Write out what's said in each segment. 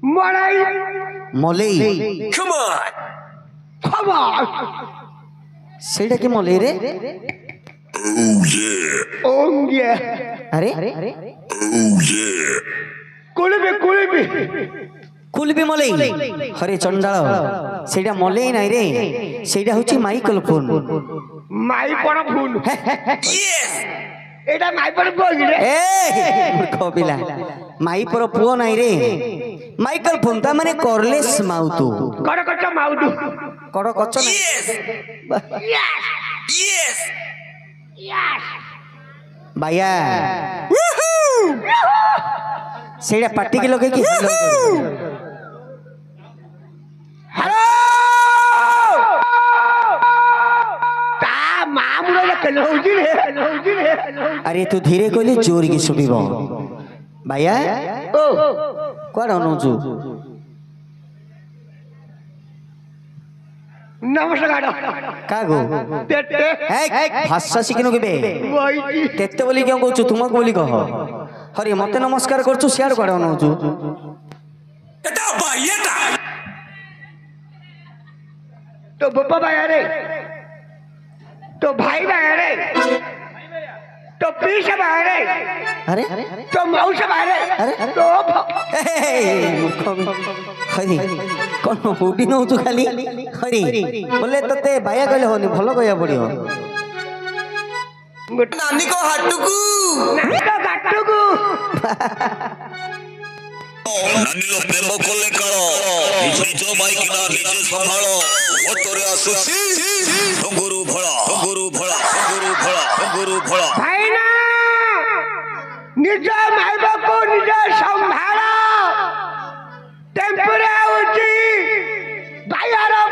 मलाई मलेई Come on. खबर सेटा के मलेई रे Oh yeah. ओंगे अरे Oh yeah. कुलबी कुलबी मलेई हरे चंडाल सेटा मलेई नाई रे सेटा होची माइकल फोन माई पर फूल Yes. एटा माई पर बोल रे ए मूर्ख पिला माई पर पुओ नाई रे माइकल फोन ता माने करलेस माउतु कड़ कच्च माउडू कड़ कच्च नाई Yes. Yes Yes. यस भैया सेटा पार्टी के लगे कि हेलो ता मामुलो कलौजी रे अरे तू धीरे कहले जोर की सुनिबो भैया ओ कोड अनुजु नमस्कार कागो तेते ए भाषा शिखिनु के बे वही तेते बोली क्यों कहू तुमको बोली कह हरे मते नमस्कार करछु सियार कोड अनुजु Eta bayeta. तो बप्पा भाई रे तो भाई भाई रे तो पीछे भाई रे अरे तो मौसा भाई रे अरे तो मूर्ख हरि कोन हुडी न तू खाली हरि बोले तते भाया कहले होनी भलो कहया पड़ियो नानी को हटुकू. नहीं तो गट्टुकू नानी लो प्रेम कोले करो. निज माई किना निजे संभालो. ओ तोरे आसुची. गुरु भला. भाई ना निज माई बाप को निज संभालो टेम्परे उची भाई आरो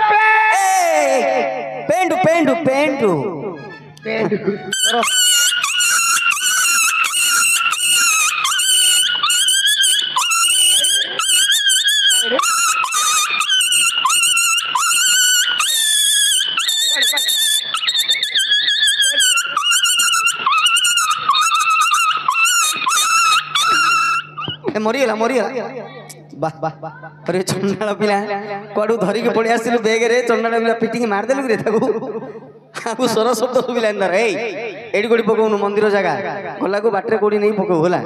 पेंडू मरिगला वाह अरे चंडाल पिला कुआडू धरी के पड़ी आसिलु बेग रे चंडाल पिला पिटिंग मार देलु रे ताकू आकु सर शब्द सुबिला अंदर ए एडी कोडी पकोनु मंदिर जगह गला को बाटरे कोडी नहीं पको होला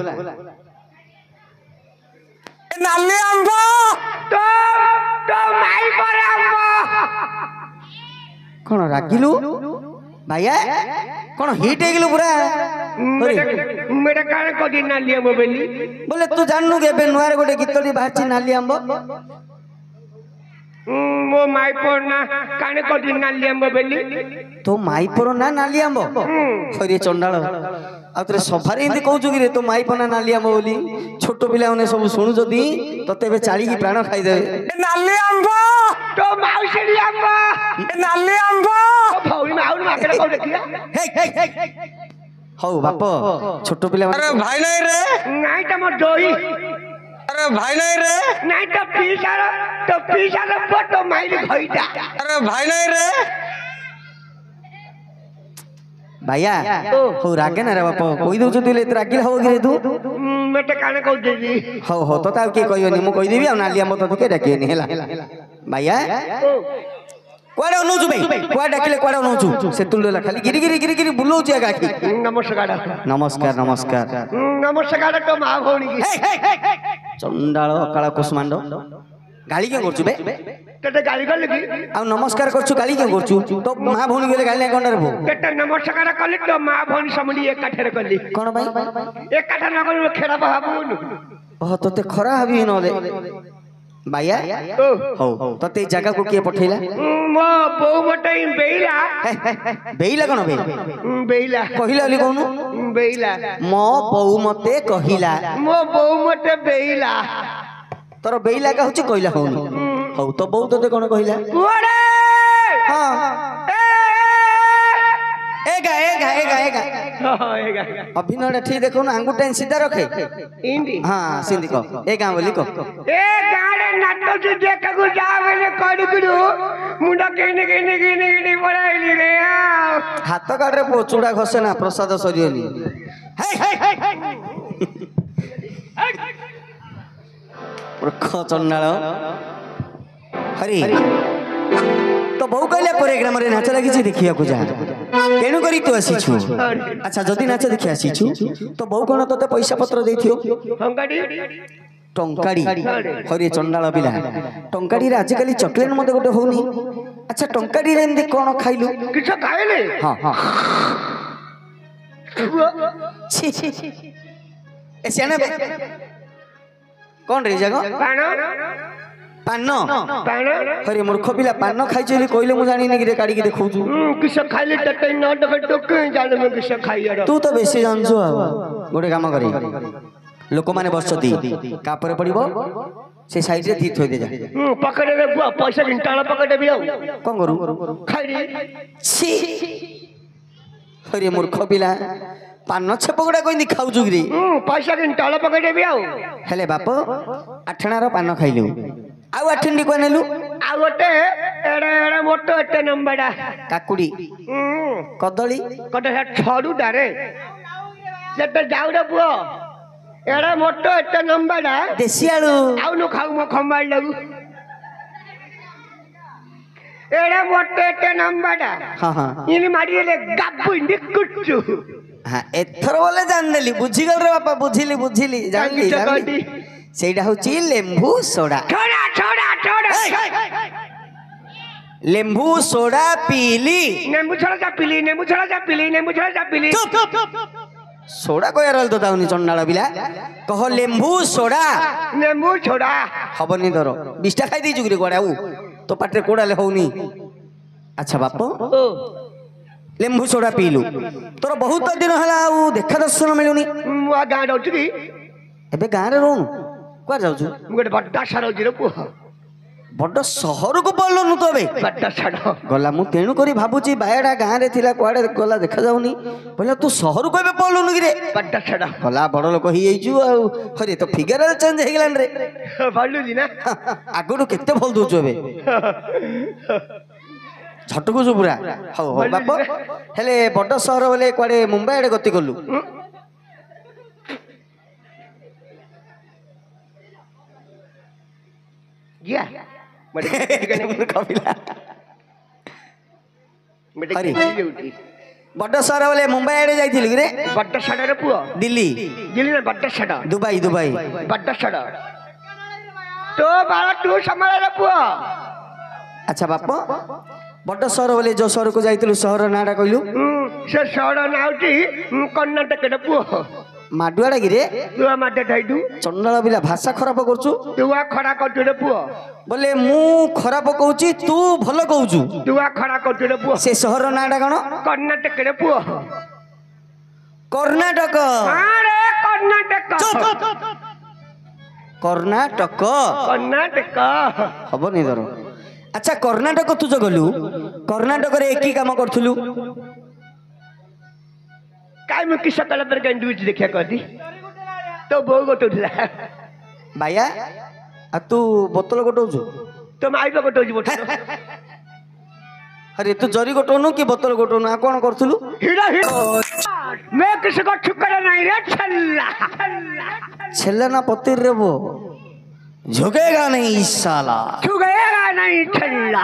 नाली आंबो. तो माई पर आंबो कोन रागिलु भैया कोन हिट हे गेलु पूरा मेरा कान को दिन ना लिया मोबाइल बोले तू जाननु के बे नुआर गोटे गीतडी बाहरची नाली आंबो वो माई पर ना कान को दिन ना लिया मोबाइल तो माई पर ना नाली आंबो अरे चंडाल आ तोरे सफारी हिंदी कहू कि रे तो माई पर ना नाली आंबो बोली छोट पिला माने सब सुनु जदी तते बे चाली की प्राण खाई देबे नाली आंबो. तो माउसेड़ी आंबो नाली आंबो. भौरी माउर माकड़ा को देखिया हौ बाप छोट पिला अरे भाई नहीं रे. नहीं तो मोर दोई अरे भाई नहीं रे. नहीं तो पीछा फोटो माइल खइटा अरे भाई नहीं रे. भैया हो रागे ना रे बाप कोई दउ तू ले रागिल हो गिरे तू मेटे कान को देजी हो तो ता के कहियोनी मु कहि देबी आ नाली आंबो तो के डाके हेला भैया कोडे अनुजु भाई कोडे डाकिले कोडे अनुजु से तुलला खाली गिरी बुलौ जे गाखी नमस्कार तो मा भौणी की चंडाल अकाळ कुसमांड गाली के करछु बे तेटे गाली कर लगी आ नमस्कार करछु गाली के करछु तो मा भौणी गेले गाली ना कोन रे भो तेटे नमस्कार कले तो मा भौणी समडी एक काठे कली कोन भाई एक काठे न करू खेड़ा बहाबुन ओह तते खरा हबी न दे भैया हो तते जगह को के पठैला मो बहु मटई बेइला कोन बे बेइला कहिलाলি कोन बेइला मो बहु मते कहिला मो बहु मते बेइला तोर बेइला का होची कहिला हो तो बहु तते कोन कहिला ओरे हां एगा अभिनय ठीक देखो ना अंगूठा सीधा रखे इंदी हां सिंधी को एगा बोली को ए गाड़े नाटो से देखा को जावे कड़कुड़ू मुंडा केने पड़ाइली रे हाथ काटे पोचुड़ा घसे ना प्रसाद सरियनी ମୂର୍ଖ ଚଣ୍ଡାଳ ହରି ତ ବୋଉ କହିଲା ପରେ ଗ୍ରାମରେ ନାଚ ଲାଗିଛି ଦେଖିବାକୁ ଯା ତେଣୁ କରି ତୁ ଆସିଛୁ ଆଚ୍ଛା ଯଦି ନାଚ ଦେଖି ଆସିଛୁ ତ ବୋଉ କଣ ତତେ ପଇସା ପତ୍ର ଦେଇଥିବ ଟଙ୍କାଡି ହରି ଚଣ୍ଡାଳ ପିଲା ଟଙ୍କାଡିରେ ଆଜିକାଲି ଚକଲେଟ ମତେ ଗୋଟେ ହଉନି ଆଚ୍ଛା ଟଙ୍କାଡିରେ ଏମିତି କଣ ଖାଇଲୁ କିଛି ଖାଇଲେ ହଁ ହଁ କଣ ରେ ଜାଗ ପାନ ହରି ମୂର୍ଖ ପିଲା ପାନ ଖାଇଛୁ ବୋଲି କହିଲେ ମୁଁ ଜାଣିନି କିରେ କାଢିକି ଦେଖଉଛୁ କିସ ଖାଇଲେ ତୁ ତ ବେଶୀ ଜାଣିଛୁ ଆଉ ଗୋଟେ କାମ କରି ଲୋକମାନେ ବସିଛନ୍ତି କାପରେ ପଡିବ ସେ ସାଇଡରେ ଦି ଥୋଇ ଦେ ପକେଟରେ ପଇସା ତାଳ ପକେଟ ବି ଆଉ କଣ କରୁ ଖାଇଲି ହରି ମୂର୍ଖ ପିଲା ପାନ ଛେପ ଗୁଡା କହିନ୍ତି ଖାଉଛୁ କିରେ ପଇସା ତାଳ ପକେଟ ବି ଆଉ ହେଲେ ବାପ ଆଠଣାର ପାନ ଖାଇଲୁ ଆଉ ଆଠେଣ୍ଡି କୁଆ ନେଲୁ ଆଉ ଗୋଟେ ଏଡେ ଏଡେ ମୋଟ ଏତେ ନମ୍ବରଟା କାକୁଡି କଦଳୀ ଗୋଟେ ଛରୁଟାରେ ଯେତେ ଯାଉରେ ପୁଅ ଏଡେ ମୋଟ ଏତେ ନମ୍ବରଟା ଦେଶୀ ଆଳୁ ଆଉ ନୁ ଖାଉ ମୋ ଖମ୍ବାଳ ଲାଗୁ ଏଡେ ମୋଟ ଏତେ ନମ୍ବରଟା ହଁ ହଁ ଇନି ମାରିଲେ ଗାବୁ ନିକୁଚୁ ହଁ ଏଥର ବୋଲେ ଜାଣିଦେଲି ବୁଝିଗଲ ରେ ବାପା ବୁଝିଲି ବୁଝିଲି ଜାଣିଲି ସେଇଟା ହଉଛି ଲେମ୍ବୁ ସୋଡା ଛୋଡ଼ା ଛୋଡ଼ା ଛୋଡ଼ା ଲେମ୍ବୁ ସୋଡା ପିଇଲି ନେମ୍ବୁ ଛୋଡ଼ା ଚାପିଲି ନେମ୍ବୁ ଛୋଡ଼ା ଚାପିଲି ନେମ୍ବୁ ଛୋଡ଼ା ଚାପିଲି ସୋଡା କହିବାର ତ ତାଉନି ଚଣ୍ଡାଳ ପିଲା କହ ଲେମ୍ବୁ ସୋଡା ନେମ୍ବୁ ଛୋଡ଼ା ହବନି ଧର ବିଷ୍ଟା ଖାଇ ଦେଇଛୁ କିରେ କୁଆଡେ ଆଉ ତୋ ପାଟିରେ କୋଡାଲେ ହଉନି ଆଚ୍ଛା ବାପ ଲେମ୍ବୁ ସୋଡା ପିଇଲୁ ତୋର ବହୁତ ଦିନ ହେଲା ଆଉ ଦେଖା ଦର୍ଶନ ମିଳୁନି ମୁଁ ଆ ଗାଁରେ ଅଛି କି ଏବେ ଗାଁରେ ରହୁନୁ କୁଆଡେ ଯାଉଛୁ ମୁଁ ଗୋଟେ ବଡ ସାର ଅଛି ରେ ପୁଅ ବଡ ସହରକୁ ପଳୁନୁ ତ ଏବେ ବଡ ସାର ଗଲା ମୁଁ ତେଣୁ କରି ଭାବୁଛି ବାୟଡା ଗାଁରେ ଥିଲା କୁଆଡେ ଗଲା ଦେଖାଯାଉନି କହିଲା ତୁ ସହରକୁ ଏବେ ପଳୁନୁ କିରେ ବଡ ସାର ଗଲା ବଡ ଲୋକ ହେଇଯାଇଛୁ ଆଉ ହରେ ତ ଫିଗର ଚେଞ୍ଜ ହେଇଗଲାଣି ରେ ଭଲୁଛି ନା ଆଗରୁ କେତେ ଭଲ ଦଉଛୁ ଏବେ ଝଟକୁଛୁ ପୁରା ହଉ ହଉ ବାପ ହେଲେ ବଡ ସହର ବୋଲେ କୁଆଡେ ମୁମ୍ବାଇ ଆଡେ ଗତି କଲୁ ଗିଆ ବଡ ସହର ବୋଲେ ମୁମ୍ବାଇ ଆଡେ ଯାଇଥିଲି କିରେ ବଡ ସାଡରେ ପୁଅ ଦିଲ୍ଲୀ ଦିଲ୍ଲୀ ନା ବଡ ସାଡ ଦୁବାଇ ଦୁବାଇ ବଡ ସାଡ ତୋ ବାଳ ତୁ ସମ୍ଭାଳରେ ପୁଅ ଆଚ୍ଛା ବାପ ବଡ ସହର ବୋଲେ ଯୋଉ ସହରକୁ ଯାଇଥିଲୁ ସହର ନାଁଟା କହିଲୁ ସେ ସହର ନାଁ ହଉଛି କର୍ଣ୍ଣାଟକରେ ପୁଅ ମାଡୁଆଡା କିରେ ତୁ ମାଡ ଖାଇଛୁ ଚଣ୍ଡାଳ ପିଲା ଭାଷା ଖରାପ କରୁଛୁ ତୁ ଖରା କରୁଛୁ ରେ ପୁଅ ବୋଲେ ମୁଁ ଖରାପ କହୁଛି ତୁ ଭଲ କହୁଛୁ ତୁ ଖରା କରୁଛୁ ରେ ପୁଅ ସେ ସହର ନାଁଟା କଣ କର୍ଣ୍ଣାଟକରେ ପୁଅ କର୍ଣ୍ଣାଟକ କର୍ଣ୍ଣାଟକ କର୍ଣ୍ଣାଟକ କର୍ଣ୍ଣାଟକ ହବନି ଧର ଆଚ୍ଛା କର୍ଣ୍ଣାଟକ ତୁ ଯୋଉ ଗଲୁ କର୍ଣ୍ଣାଟକରେ କି କାମ କରୁଥିଲୁ କାଇଁ ମୁଁ କିସ କଲା ପରେ କାଇଁ ଡୁଛି ଦେଖିଆ କହନ୍ତି ତୋ ବୋଉ ଗୋଟଉଥିଲା ବାୟା ଆଉ ତୁ ବୋତଲ ଗୋଟଉଛୁ ତୋ ମାଇପ ଗୋଟଉଛି ବୋତଲ अरे तू जरी गोटोनु कि बोतल गोटोनु आ कौन करथुलु हीरा हीरा मैं किसी को ठुकर नहीं रे छल्ला छल्ला ना पतिर रे वो झुकेगा नहीं साला झुकेगा नहीं छल्ला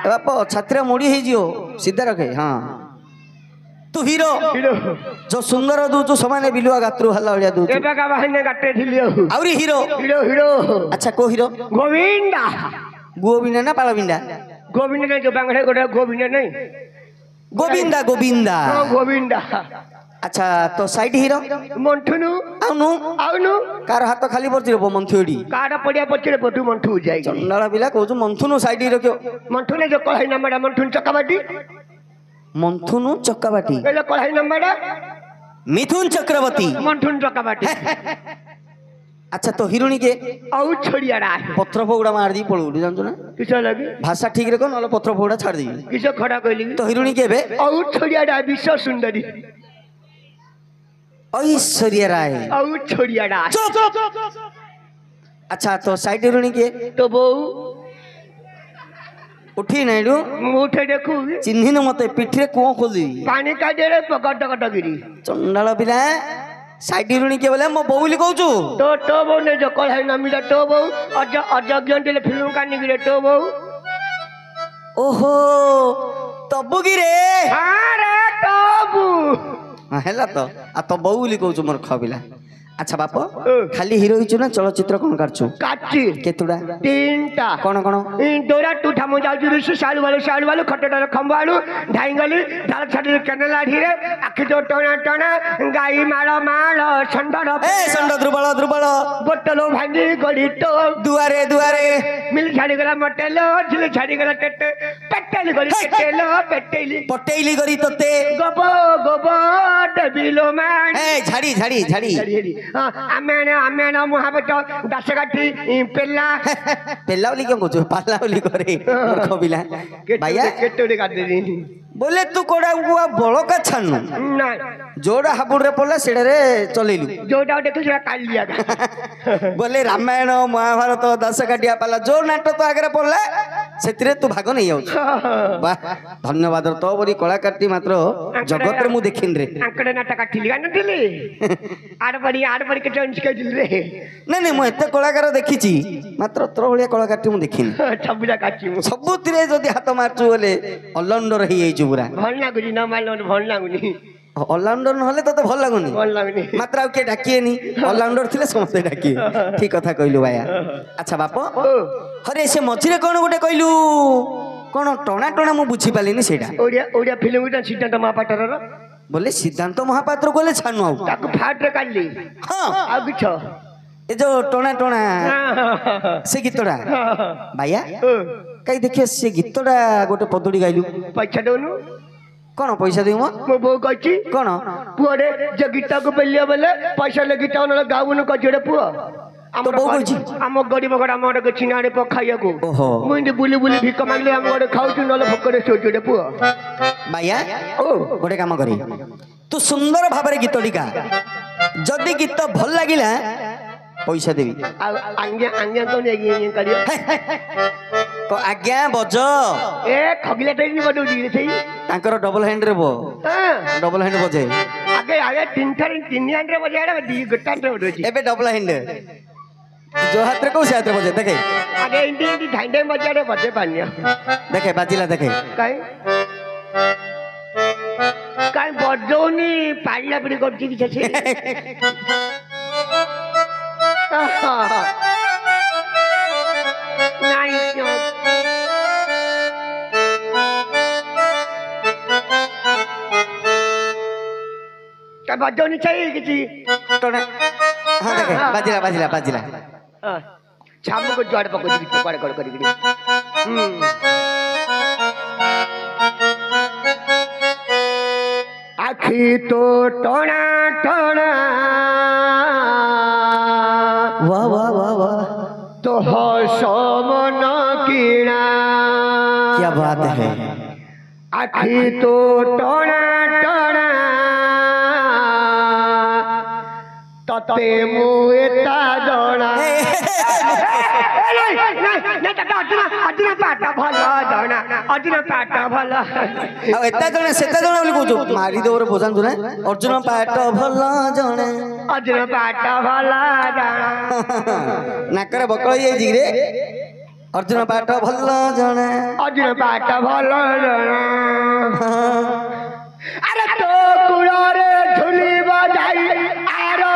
बापा छात्रा मुड़ी हे जियो सीधा रखे हां तू हीरो हीरो जो सुंदर दू जो समाने बिलुआ गात्रु हल्ला ओलिया दू एबा का बहने गाटे थिलियो औरी हीरो हीरो हीरो अच्छा को हीरो गोविंदा गोविंदा ना पाळबिंदा गोविंदा नहीं जो बांगड़े गोड़ा गोविंदा नहीं गोविंदा गोविंदा गोविंदा अच्छा तो साइड हीरो मंथुनु आउनु कार हाथ खाली पड़छ रे मंथुडी काडा पडिया पछरे पटु मंथु जाई चंडाला बिला कहू मंथुनु साइड हीरो क्यों मंथुने जो कळाई नंबरडा मंथुन चक्काबाटी मंथुनु चक्काबाटी एला कळाई नंबरडा मिथुन चक्रवर्ती मंथुन चक्काबाटी अच्छा तो हिरोणी के औ छोड़ियाडा पत्थर फोगड़ा मार दी पळुडी जानतो ना किस लगी भाषा ठीक रे कोन पत्थर फोगड़ा छाड़ दी किस खड़ा कइली तो हिरोणी के बे औ छोड़ियाडा विश्व सुंदरी ऐश्वर्या राय औ छोड़ियाडा अच्छा तो साइड हिरोणी के तो बहू उठी नाइडू उठे देखू चिन्हिन मते पिठरे को खोल दी पानी का दे रे गड्ड गड्ड गिरी चंडाल पिला ସାଇଡ ରୁଣି କିଏ ବୋଲେ ମୋ ବୋଉ ବୋଲି କହୁଛୁ तो बहु ने जो कल है नमीरा तो बहु अजज्ञ टेले फिल्म कानी गिरे तो बहु ओहो तबु कि रे हां रे तबु ହେଲା ତ ଆଉ ତ ବୋଉ ବୋଲି କହୁଛୁ ମୋର ଖବିଲା अच्छा बाप खाली हिरो हिचु ना चलचित्र कोन करछु काची केतुडा तीनटा कोन कोन दोरा टूठा मु जाउ जुरुसु सालु वालु खटडा खंबालु ढाईगली डाल छडी केनला ढीरे आखि तो टणा टणा गाई माळ माळ संडर ए संड द्रुबळ बोतलो भांगी गडी तो दुआरे दुआरे मिल छाडी गला मटेलो झिल छाडी गला टेटे पेटेली गली टेटेलो पेटेली पटेली गरी तते गोबो गोबो डेबिलो मान ए झाडी झाडी झाडी आमेन मुहाबत दशगाठी पेला पेला बोली क्यों कहू पाला बोली करे मूर्ख बिला भैया केटोडे काट देनी बोले तू कोडा गुआ बळका छानु ना जोड़ा हाबुड़ रे पड़ला सेडा रे चलेलु जोड़ा देखि सेडा काट लिया बोले रामायण महाभारत दशकाठिया पाला जो नाटक तो आगे पड़ला सेतिरे तू भाग नहीं जाऊ वाह धन्यवाद तो बोली कलाकारटी मात्र जगत रे मु देखिन रे आंकड़े नाटक काटिली गान दिली आड़ पड़ी के चंच के दिल रे नहीं मु एते कलाकार देखिची मात्र तोर भलिया कलाकारटी मु देखिन छबुला काची मु सबुतिरे जदी हाथ मारचु बोले ऑलराउंडर ही जाइछु पूरा भल लागुनी न मारलो भल लागुनी ऑलराउंडर नहले तो भल लागुनी भल लागुनी मात्र आउ के डाकिएनी ऑलराउंडर थिले समस्त डाकिए ठीक कथा कहलु भाया अच्छा बाप अरे से मझिरे कोन गोटे कहलु कोन टणा टणा मु बुझी पालिनी सेडा ओडिया फिल्म गुटा सिद्धांत महापात्र रो बोले सिद्धांत महापात्र कोले छानु आउ ताको फाट रे काढली हां आ किछ ए जो टणा टणा से गीतडा भाया कई देखिए से गीतडा गोटे पदोडी गाइलु पैसा दोनु कोन पैसा देउ मो बो कहची कोन पुअरे जे गीता को बेलिया बेले पैसा ले गीता न गाउनु क जोडे पुअ तो बो कहची हम गरीब गडा मोर के चिनारे प खाइया को ओहो मुंडी बुली बुली भिक मागले हम गोडे खाउछु नले भकरे सो जोडे पुअ भाया ओ गोटे काम करी तू सुंदर भाबरे गीतडी गा जदी गीत भल लागिला पैसा देवी आज्ञा तो नहीं करियो को आज्ञा बज ए खगले ट्रेन बडो दी सही तांकर डबल हैंड रे बो हां डबल हैंड बजे आगे तीन हैंड रे बजे दी गट्टा रे बडो छी एबे डबल हैंड जो हाथ रे को से हाथ रे बजे देखे आगे इंडी ढांडे बजे रे बजे पानिया देखे बाजिला देखे काय बडोनी पाडला पडी करची की छे नहीं क्या बात नहीं चाहिए किसी टोने हां देखे बाजिला छाम को जोड़ पको दी पकड़ कर आखी तो टोना टोना वाह वाह वाह वाह तो समन कीणा क्या बात है आखी तो टोना टोना तते मुएता जणा अर्जुन पाठ भल आ एता जणे सेता जणे बोली कहू मारी देवर बोजान तुने अर्जुन पाठ भल जणे अर्जुन पाठ भल जणा नाकर बकळ ये जिरे अर्जुन पाठ भल जणे अर्जुन पाठ भल जणा अरे तो कुळो रे झुली बजाई आरो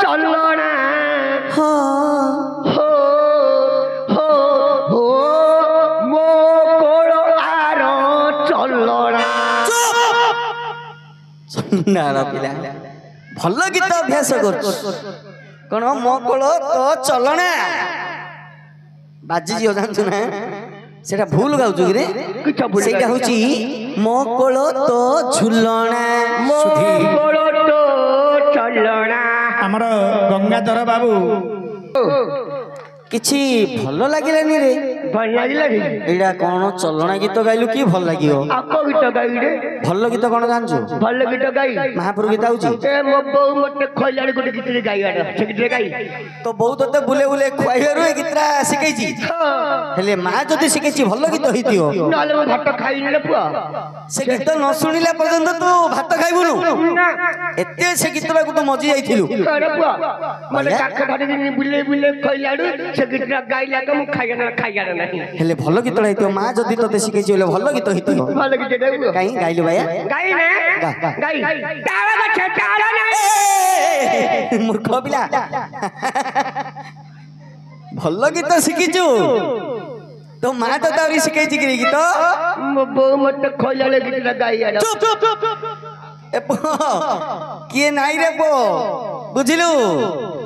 चलना हो हो हो हो मो कोळो आरो चलना नारा पिला भल गीत अभ्यास कर कोन मो कोळ तो चलना बाजी जियो जानछु ना सेटा भूल गाउछु कि रे सेटा होची मो कोळ तो झुलना मो कोळो तो चलना हमर गंगाधर बाबू किछि भल लागिलानी रे ଭଲ ଲାଗିଲା କି ଏଇଟା କଣ ଚଲଣା ଗୀତ ଗାଇଲୁ କି ଭଲ ଲାଗିବ ଆକ ଗୀତ ଗାଇରେ ଭଲ ଗୀତ କଣ ଜାଣିଛୁ ଭଲ ଗୀତ ଗାଇ ମହାପ୍ରଭୁ ଗୀତ ହଉଛି ଏ ମୋ ବୋଉ ମତେ ଖଇଲାଣି ଗୋଟେ ଗୀତରେ ଗାଇବାର ସେ ଗୀତରେ ଗାଇ ତ ବୋଉ ତତେ ବୁଲେ ବୁଲେ ଖୁଆଇବାରୁ ଏ ଗୀତଟା ଶିଖେଇଛି ହେଲେ ମା ଯଦି ଶିଖେଇଛି ଭଲ ଗୀତ ହେଇଥିବ ନହେଲେ ମୁଁ ଭାତ ଖାଇନି ରେ ପୁଅ ସେ ଗୀତ ନ ଶୁଣିଲା ପର୍ଯ୍ୟନ୍ତ ତୁ ଭାତ ଖାଇବୁନୁ ଏତେ ସେ ଗୀତଟାକୁ ତୁ ମଜି ଯାଇଥିଲୁ ଆରେ ପୁଅ ମତେ କାଖ ଧରିକି ବୁଲେଇ ବୁଲେଇ ଖଇଲାଡୁ ସେ ଗୀତଟା ଗାଇଲା ତ ମୁଁ ଖାଇବାର ନାହିଁ ହେଲେ ଭଲ ଗୀତଟା ହେଇଥିବ ମା ଯଦି ତତେ ଶିଖେଇଛି ହେଲେ ଭଲ ଗୀତ ହେଇଥିବ ଭଲ ଗୀତ ଗାଇବୁ କାଇଁ ଗାଇଲୁ ଭାଇଆ ଗାଇ ନା ଗାଇ ତାଳ ଗଛ ତାଳ ନାହିଁ ମୂର୍ଖ ପିଲା ଭଲ ଗୀତ ଶିଖିଛୁ ତୋ ମା ତ ତାରି ଶିଖେଇଛି କି ଗୀତ ମୋ ବୋଉ ମତେ ଖଇଲାଳେ ଗୀତଟା ଗାଇବାର ଏ ପୁଅ କିଏ ନାଇଁ ରେ ପୁଅ ବୁଝିଲୁ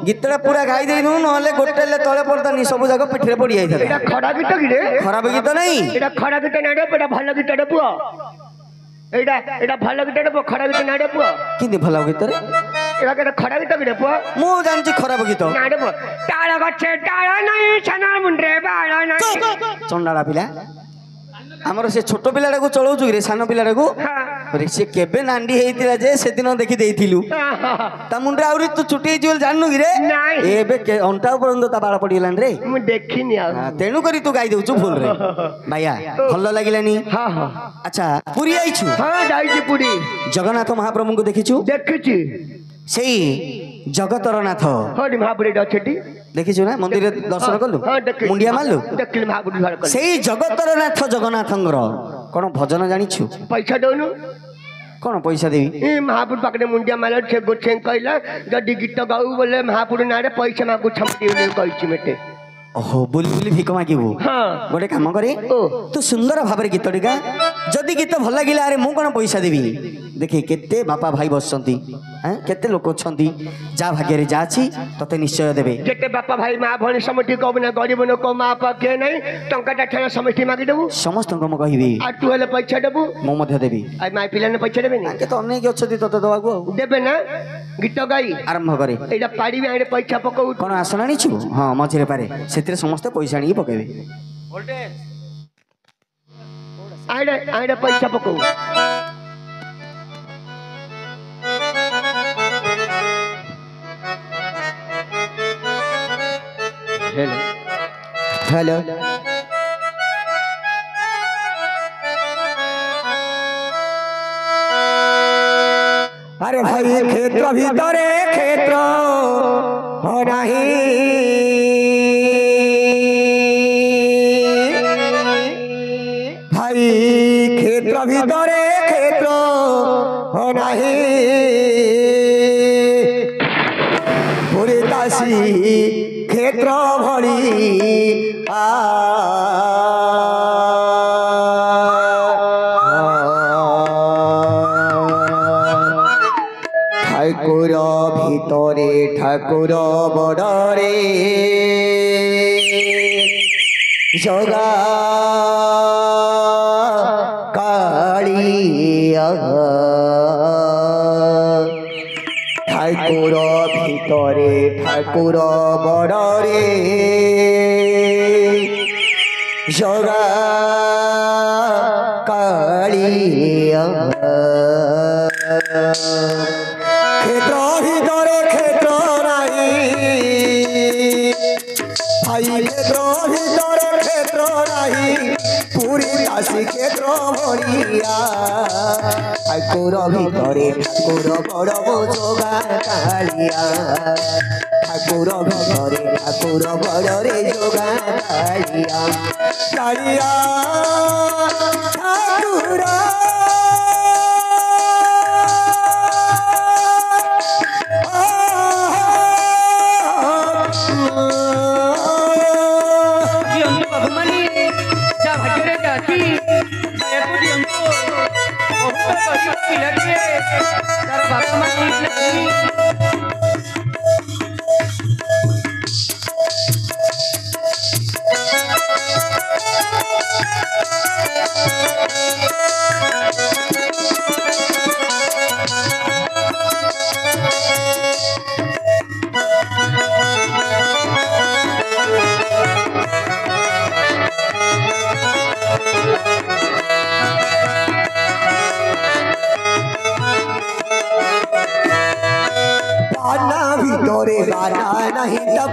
ଗୀତଟା ପୁରା ଗାଇ ଦେଇନୁ ନହେଲେ ଗୋଟେ ତଳେ ପଡତାନି ସବୁ ଯାକ ପିଠିରେ ପଡି ଯାଇଥିଲା ଏଟା ଖରା ଗୀତ କି ରେ ଖରାପ ଗୀତ ନାହିଁ ଏଟା ଖରା ଗୀତ ନାଇଁ ରେ ଏଟା ଭଲ ଗୀତଟେ ପୁଅ ଏଟା ଭଲ ଗୀତଟେ ପୁଅ ଖରା ଗୀତ ନାଇଁ ରେ ପୁଅ କେମିତି ଭଲ ଗୀତରେ ଏଟା କେତେ ଖରା ଗୀତ କି ରେ ପୁଅ ମୁଁ ଜାଣିଛି ଖରାପ ଗୀତ ନାଇଁ ରେ ପୁଅ ତାଳ ଗଛେ ତାଳ ନାହିଁ ଛାନ ମୁଣ୍ଡରେ ବାଳ ନାହିଁ ଚଣ୍ଡାଳା ପିଲା ଆମର ସେ ଛୋଟ ପିଲାଟାକୁ ଚଳଉଛୁ ରେ ସାନ ପିଲାଟାକୁ ସେ କେବେ ନାଣ୍ଡି ହେଇଥିଲା ଯେ ସେଦିନ ଦେଖି ଦେଇଥିଲୁ ତା ମୁଣ୍ଡରେ ଆହୁରି ତୁ ଚୁଟି ହେଇଛି ବୋଲି ଜାଣିନୁ କି ରେ ନାଇଁ ଏବେ ଅଣ୍ଟା ପର୍ଯ୍ୟନ୍ତ ତା ବାଳ ପଡିଗଲାଣି ରେ ମୁଁ ଦେଖିନି ଆଉ ତେଣୁ କରି ତୁ ଗାଇ ଦଉଛୁ ଭୁଲରେ ଭାଇଆ ଭଲ ଲାଗିଲାନି ଆଚ୍ଛା ପୁରୀ ଯାଇଛୁ ହଁ ଯାଇଛି ପୁରୀ ଜଗନ୍ନାଥ ମହାପ୍ରଭୁଙ୍କୁ ଦେଖିଛୁ ଦେଖିଛି ସେଇ ଜଗତର ନାଥ ହରି ମହାପୁରୀ ଅଛିଟି ଦେଖିଛୁ ନା ମନ୍ଦିରରେ ଦର୍ଶନ କଲୁ ମୁଣ୍ଡିଆ ମାରିଲୁ ଦେଖିଲି ମହାପୁରୀ ସେଇ ଜଗତର ନାଥ ଜଗନ୍ନାଥଙ୍କର କଣ ଭଜନ ଜାଣିଛୁ ପଇସା ଦଉନୁ କଣ ପଇସା ଦେବି ଏ ମହାପୁର ପାଖରେ ମୁଣ୍ଡିଆ ମାର ସେ ଗୋଛେ କହିଲା ଯଦି ଗୀତ ଗାଉ ବୋଲେ ମହାପୁର ନାଁରେ ପଇସା ମାଗୁ ଛାମଟି କହିଛି ମତେ ଓହୋ ବୁଲି ବୁଲି ଭିକ ମାଗିବୁ ଗୋଟେ କାମ କରେ ତୁ ସୁନ୍ଦର ଭାବରେ ଗୀତଟି ଗା ଯଦି ଗୀତ ଭଲ ଲାଗିଲା ଆରେ ମୁଁ କଣ ପଇସା ଦେବି ଦେଖେ କେତେ ବାପା ଭାଇ ବସିଛନ୍ତି କେତେ ଲୋକ ଅଛନ୍ତି ଯାହା ଭାଗ୍ୟରେ ଯାହା ଅଛି ତତେ ନିଶ୍ଚୟ ଦେବେ ଯେତେ ବାପା ଭାଇ ମା ଭଉଣୀ ସମସ୍ତେ କହିବୁ ନା ଗରିବ ଲୋକ ମା ବାପା କିଏ ନାହିଁ ଟଙ୍କାଟା ଠେଣା ସମସ୍ତେ ମାଗିଦେବୁ ସମସ୍ତଙ୍କୁ ମୁଁ କହିବି ଆଉ ତୁ ହେଲେ ପଇସା ଦେବୁ ମୁଁ ମଧ୍ୟ ଦେବି ଆଉ ମା ପିଲାମାନେ ପଇସା ଦେବେନି କେତେ ଅନେକ ଅଛନ୍ତି ତତେ ଦେବାକୁ ଆଉ ଦେବେ ନା ଗୀତ ଗାଇ ଆରମ୍ଭ କରେ ଏଇଟା ପାଡ଼ିବି ଆଣେ ପଇସା ପକଉ କଣ ଆସନ ଆଣିଛୁ ହଁ ମଝିରେ ପାରେ ସେଥିରେ ସମସ୍ତେ ପଇସା ଆଣିକି ପକେଇବେ ଆଣେ ଆଣେ ପଇସା ପକଉ हेलो अरे भाई क्षेत्र भीतरे क्षेत्र हो नहीं भाई क्षेत्र भीतरे क्षेत्र हो नहीं पूरी दासी क्षेत्र भरी ठाकुर ভিতরে ঠাকুর বড়রে জগা কালিয়া ঠাকুর ভিতরে ঠাকুর বড়রে জগা কালিয়া ক্ষেত্র ভিতরে ক্ষেত্র নাই ভাই ক্ষেত্র ভিতরে ক্ষেত্র নাই পুরী দাসী ক্ষেত্র ভরিয়া ঠাকুর ভিতরে ঠাকুর বড় জোগা কালিয়া ঠাকুর ভিতরে ঠাকুর বড় রে জোগা কালিয়া কালিয়া ঠাকুর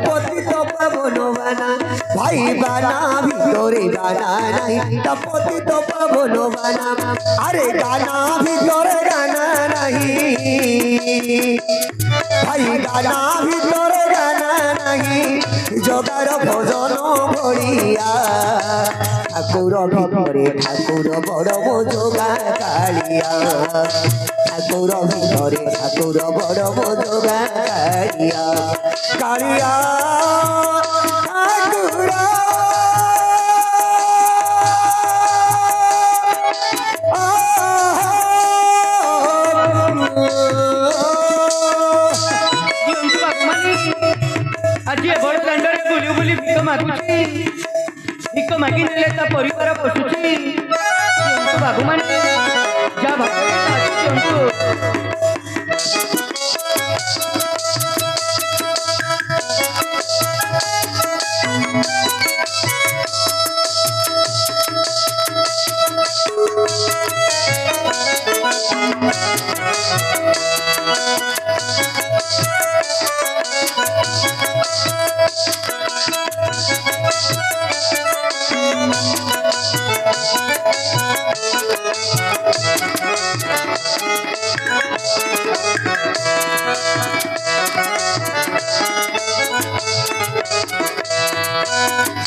পতিত পাবন বানা ভাই বানা ভিতরে গানা নাই তা পতিত পাবন বানা আরে গানা ভিতরে গানা নাই ভাই গানা ভিতরে গানা নাই জগার ভজন ভরিয়া ঠাকুর ভিতরে ঠাকুর বড় যোগা কালিয়া ঠাকুর ভিতরে ঠাকুর বড় যোগা কালিয়া কালিয়া ঠাকুর আজি বড় দাଣ୍ଡরে বুলি বুলি ভিক মাগুছি ভিক মাগি নেলে তা পরিবার পোষুছি বাবু মানে যা ভাবন্তু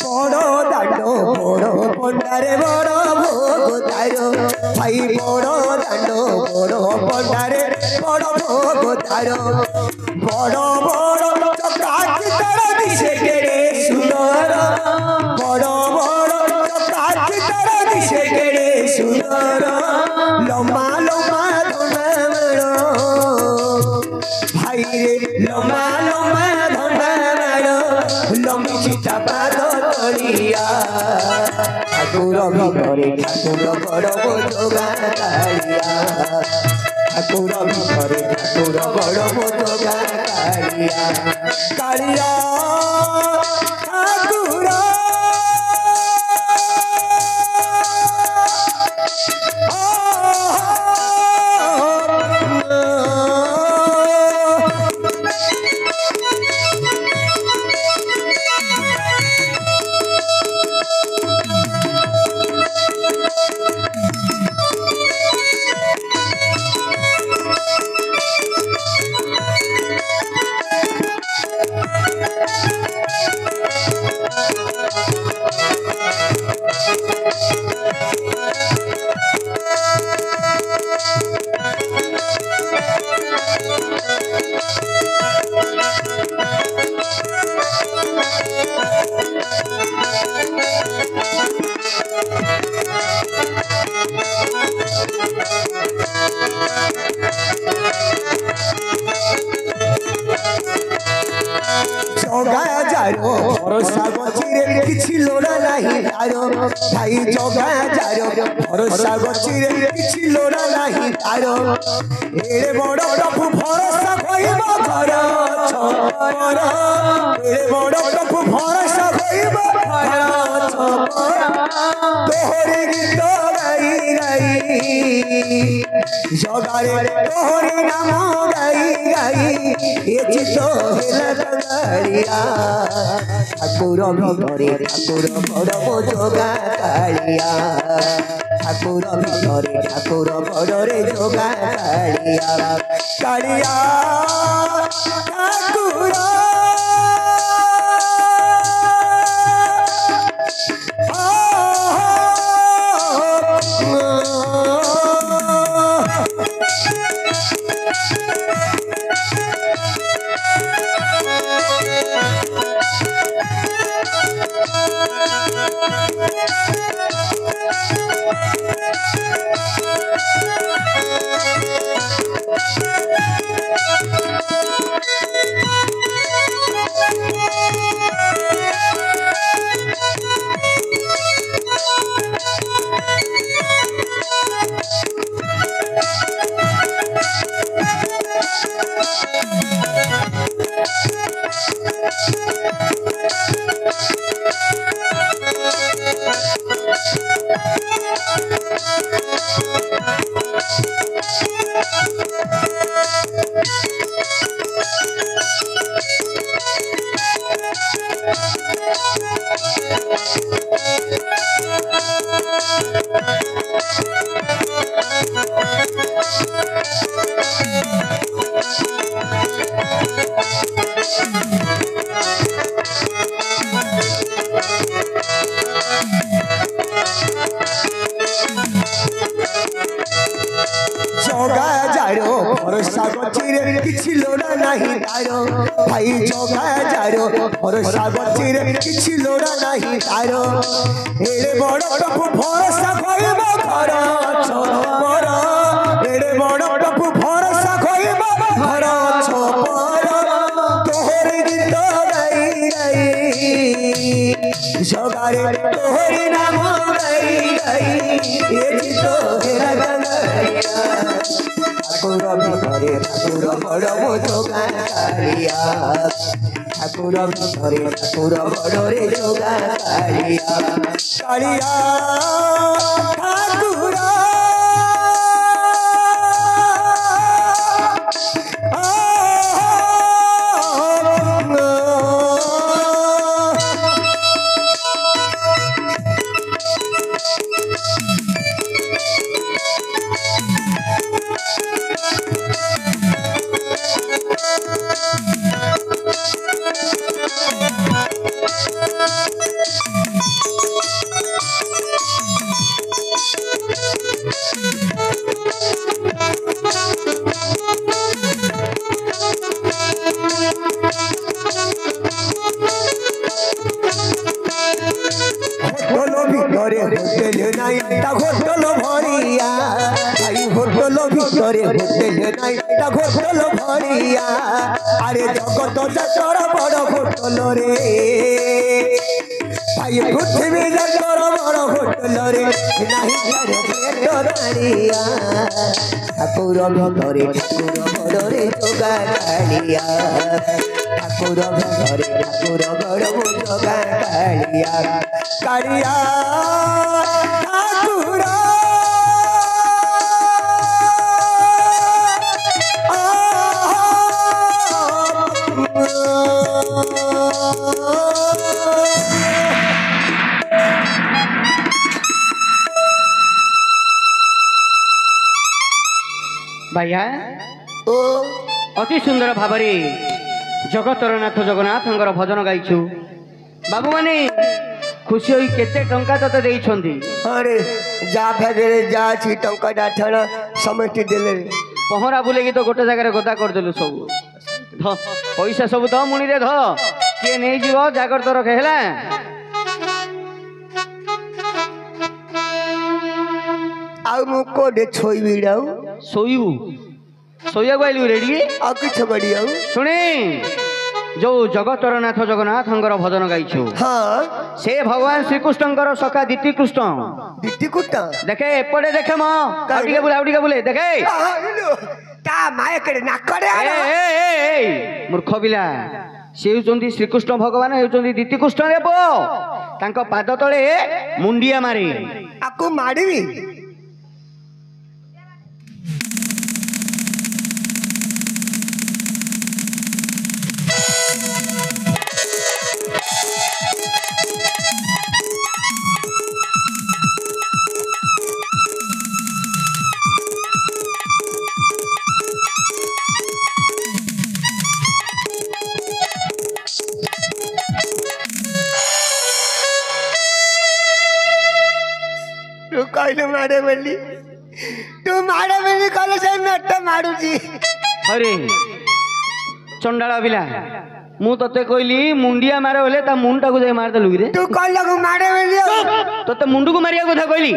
বড় দাণ্ড বড় পন্ডারে বড় ভোগ তারো ভাই বড় দাণ্ড বড় পন্ডারে বড় ভোগ তারো বড় বড় কাকি তার দিশে কেড়ে সুন্দর বড় বড় কাকি তার দিশে কেড়ে সুন্দর লম্বা লম্বা ধন্দামার ভাই রে লম্বা লম্বা ধন্দামার লম্বি চিতা পাদ তলিয়া ঠাকুর ভিতরে ঠাকুর বড় যোগা কালিয়া ঠাকুর ভিতরে ঠাকুর বড় যোগা কালিয়া কালিয়া ঠাকুর জগা যারো ভরসা গছিরে কিছু লোড়া নাহি তারো ভাই জগা যারো ভরসা গছিরে কিছু লোড়া নাহি তারো এড়ে বড় প্রভু ভরসা হইব ঘর ছপর এড়ে বড় প্রভু ভরসা হইব ঘর ছপর তোহরে গীত গাই গাই জগারে তোহরে নাম গাই গাই এ চিত হেলা কালিয়া ঠাকুর ভিতরে ঠাকুর বড় যোগা কালিয়া ঠাকুর ভিতরে ঠাকুর বড়রে যোগা কালিয়া কালিয়া ঠাকুর Thank you. জগা যারো ভরসা গছিরে কিছু লোড়া নাহি তারো ভাই জগা যারো ভরসা গছিরে কিছু লোড়া নাহি তারো এড়ে বড় প্রভু ভরসা কইব ঘর ছপর এড়ে বড় প্রভু ভরসা কইব ঘর ছপর তোহর গীত গাই গাই জগারে তোহর নাম গাই গাই এ গীত হেরা গাইয়া ঠাকুর ভিতরে ঠাকুর বড় যোগা কালিয়া ঠাকুর ভিতরে ঠাকুর বড় রে যোগা কালিয়া কালিয়া ঠাকুর ভিতরে হোটেল নাই তা হোটেল ভরিয়া ভাই হোটেল ভিতরে হোটেল নাই তা হোটেল ভরিয়া আরে জগত যাতর বড় হোটেল রে ভাই পৃথিবী যাতর বড় হোটেল রে নাই তারে পেট দাঁড়িয়া ঠাকুর ভিতরে ঠাকুর বড় রে যোগা কালিয়া ঠাকুর ভিতরে ঠাকুর বড় যোগা কালিয়া কালিয়া ঠাকুর ଭାଇଆ ଓ ଅତି ସୁନ୍ଦର ଭାବରେ ଜଗତର ନାଥ ଜଗନ୍ନାଥଙ୍କର ଭଜନ ଗାଇଛୁ। ବାବୁମାନେ ଖୁସି ହୋଇ କେତେ ଟଙ୍କା ତତେ ଦେଇଛନ୍ତି? ଆରେ ଯା ଭାଗରେ ଯା ଅଛି ଟଙ୍କାଟା ଛାଡ଼ ସମସ୍ତେ ଦେଲେ ପହଁରା ବୁଲେଇକି ତ ଗୋଟେ ଜାଗାରେ ଗଦା କରିଦେଲୁ ସବୁ। ଧ ପଇସା ସବୁ ଧ ମୁଣିରେ ଧ, କିଏ ନେଇଯିବ ଜାଗ୍ରତ ରଖେ ହେଲା। ଆଉ ମୁଁ କୋଉଠି ଛୋଇବି ଆଉ ଶୋଇବୁ? ଶୋଇବାକୁ ଆଇଲୁ ରେଡି? ଆଉ କିଛି ବଡ଼ି ଆଉ ଶୁଣି ଯୋଉ ଜଗତର ନାଥ ଜଗନ୍ନାଥଙ୍କର ଭଜନ ଗାଇଛୁ, ହଁ ସେ ଭଗବାନ ଶ୍ରୀକୃଷ୍ଣଙ୍କର ସଖା ଦ୍ୱିତୀୟ କୃଷ୍ଣ। ଦିତି କୁଟା ଦେଖେ ଏପଟେ ଦେଖେ ମ, ଆଉ ଟିକେ ବୁଲେ ଦେଖେ। ତା ମାୟକରେ ନାକରେ ମୂର୍ଖ ପିଲା, ସେ ହେଉଛନ୍ତି ଶ୍ରୀକୃଷ୍ଣ ଭଗବାନ, ହେଉଛନ୍ତି ଦ୍ୱିତୀୟ କୃଷ୍ଣ ଦେବ। ତାଙ୍କ ପାଦ ତଳେ ମୁଣ୍ଡିଆ ମାରେ। ଆକୁ ମାଡ଼ିବି तू कहले मारे बोली तू मारे बोली कहले से नट मारुची अरे चंडाला पिला, ମୁଁ ତତେ କହିଲି ମୁଣ୍ଡିଆ ମାର ହେଲେ ତା ମୁଣ୍ଡଟାକୁ ଯାଇ ମାରିଦେଲୁ କି ରେ? तू कहला को मारे बोली ତତେ ମୁଣ୍ଡକୁ ମାରିବା କଥା କହିଲି।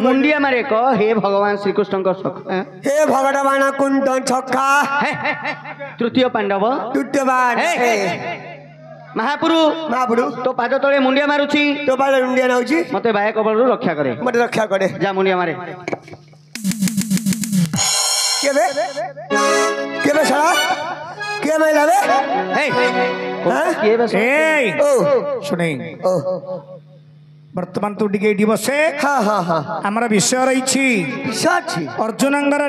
ମୁଣ୍ଡିଆ ମାରେ କ ହେ ଭଗବାନ ଶ୍ରୀକୃଷ୍ଣଙ୍କ ସଖା, हे भगवान कुंद छक्का ତୃତୀୟ ପାଣ୍ଡବ तुत्यबान ମହାପୁରୁ महापुरु ତୋ ପାଦ ତଳେ ମୁଣ୍ଡିଆ ମାରୁଛି, तो बाल इंडिया नाउची ମତେ ବାୟ କବଳରୁ ରକ୍ଷା କରେ। मत रक्षा करे ଯା ମୁଣ୍ଡିଆ ମାରେ। केबे केबे साला के महिला बे ହେଇ हां କିଏ ବେ? এই ओ শুনে ओ ବର୍ତ୍ତମାନ ତୁ ଟିକେ ଏଇଠି ବସେ। हां हां हां ଆମର ବିଷୟ ରହିଛି पिशाची ଅର୍ଜୁନଙ୍କର